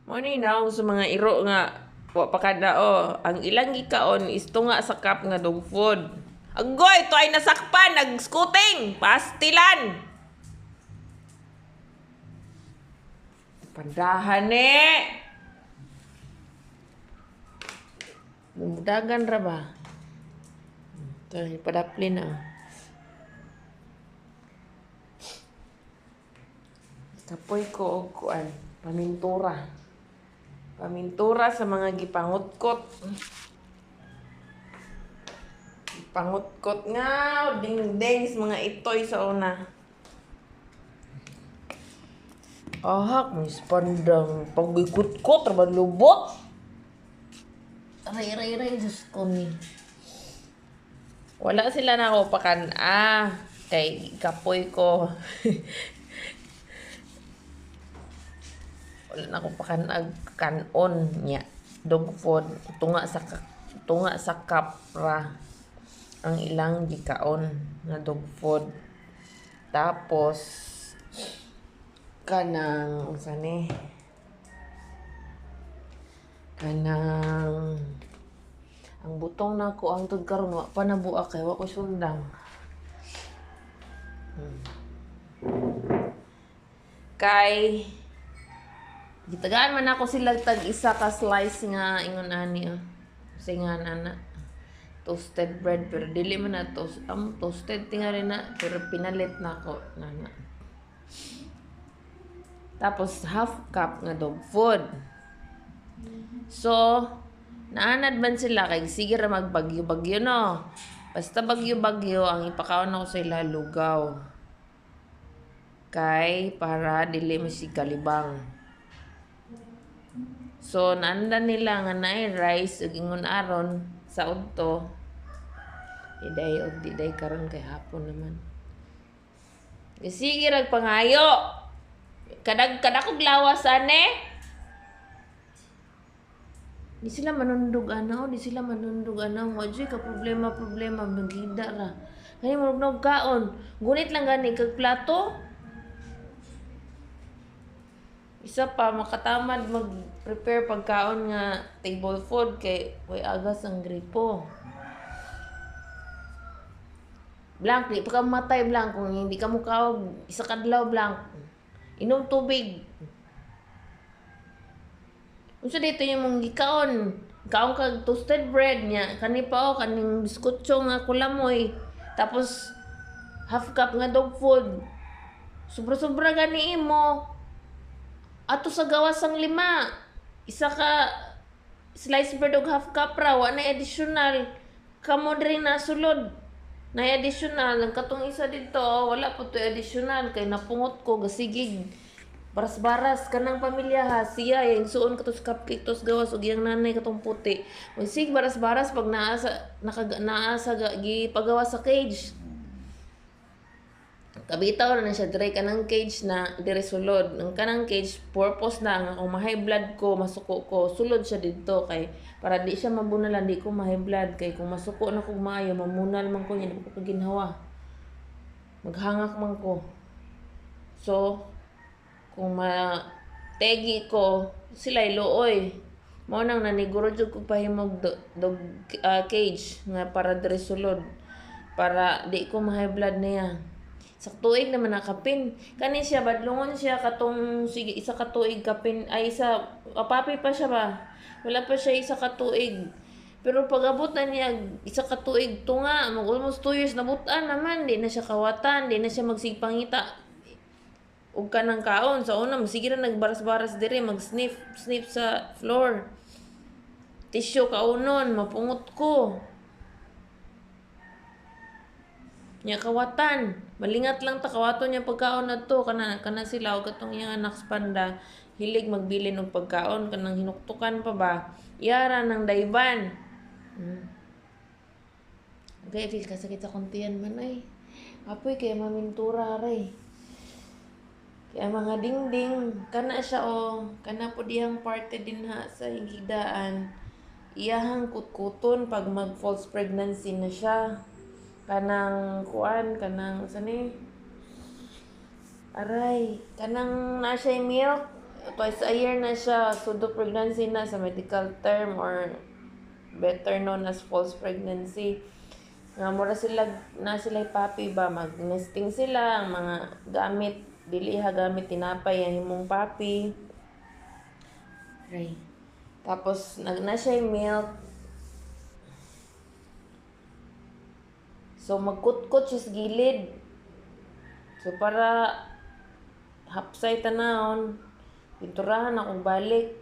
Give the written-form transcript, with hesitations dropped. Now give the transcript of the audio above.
Mo ni naong sa mga iro nga wa pa kada ang ilang gikaon is tunga sa cup nga dog food. Agoy to ay nasakpan nag-scooting, pastilan. Pandahan Bumudagan ra ba? Ito, padapli na. Kapoy ko og kuan, pamintura. Pamintura sa mga gipangutkot. Pangutkot nga, ding-ding sa mga itoy sa una. Ahak, may pandang pag-ikot-kot, rabad lubot. Aray, Diyos ko ni. Wala sila na ako pakan. Kay kapoy ko. Wala na ako pakanag kanon niya. Dog food. Tunga sa kapra. Ang ilang gikaon na dog food. Tapos, kanang ang butong na ko ang karon wa pa nabuak kay wa ko sundang. Kay gitagaan man ako sila tag isa ka slice nga ingon ani singan ana toasted bread pero dili man na toasted tingali na pero pinalit na ko nana. Tapos half cup nga dog food. So, naanad man sila kay sige ra magbagyo-bagyo no. Basta bagyo-bagyo ang ipakaon ako sa ila lugaw. Kay para dili masigalibang. So, naandan nila nga naay rice ug ingon aron sa udto. Diday karon kay hapon naman. Sige rag pangayo. Kadakog lawas ane. Di sila manundog Wadyo ka problema magida ra. Kani mo kaon. Gunit lang gani kag plato. Isa pa makatamad mag-prepare pagkaon nga table food kay way agas ang gripo. Blank, di pa ka matay blank kung hindi ka mukawag isa kadlaw blank. Inom tubig. Unsa dito yung mong gikaon? Kaon kag toasted bread niya. Kani pa kaning biskutso nga kulamoy. Tapos half cup nga dog food. Sobra-sobra gani imo. Ato sa gawas ang 5. Isa ka slice bread og half cup ra wa na additional. Kamo diri na sulod. Na additional ang katong isa dito wala po to additional kay napungot ko gasigig. Baras-baras kanang pamilya ha siya yung suon katos cupcake tos gawas ug yang nanay katong puti. Sig baras-baras pag naasa gi pagawas sa cage. Kabitaw na siya dire kanang cage na dire sulod. Ang kanang cage purpose na nga kung ma-high blood ko masuko ko sulod siya dito kay para di siya mabunalan di ko ma-high blood kay kung masuko na ko maayo mamunal man ko nya di ko ginhawa. Maghangak man ko. So kung mategi ko sila iluoy mo nang naniguro jud ko pahimog dog cage nga para dire sulod para di ko ma-high blood niya sa tuig naman nakapin kani siya badlungon siya katong sige isa ka tuig kapin ay isa papi pa siya ba wala pa siya isa ka tuig pero pag-abot na niya isa ka tuig tunga mag almost 2 years nabutan naman di na siya kawatan di na siya magsigpangita ug kanang kaon sa una sige ra nagbaras-baras dire mag-sniff sa floor. Tissue kaunon mapungot ko. Nya kawatan, malingat lang ta kawaton niya pagkaon adto kana sila ug katong iyang anak panda hilig magbilin og pagkaon kanang hinuktukan pa ba. Yara ng dayban. Okay, feel kasakit sa kontiyan man ay. Apoy kay mamintura ray. Kaya mga dingding, kana siya kana po diyang parte din ha sa higdaan. Iyahang kutkuton pag mag false pregnancy na siya. Kanang sani? Aray, kanang na siya milk, twice a year na siya, pseudo pregnancy na sa medical term or better known as false pregnancy. Nga mura sila na sila papi ba mag-nesting sila ang mga gamit dili ha gamit tinapay ang himong papi. Right. Tapos na siya yung milk. So magkutkot siya sa gilid. So para hapsay tanahon, pinturahan akong balik.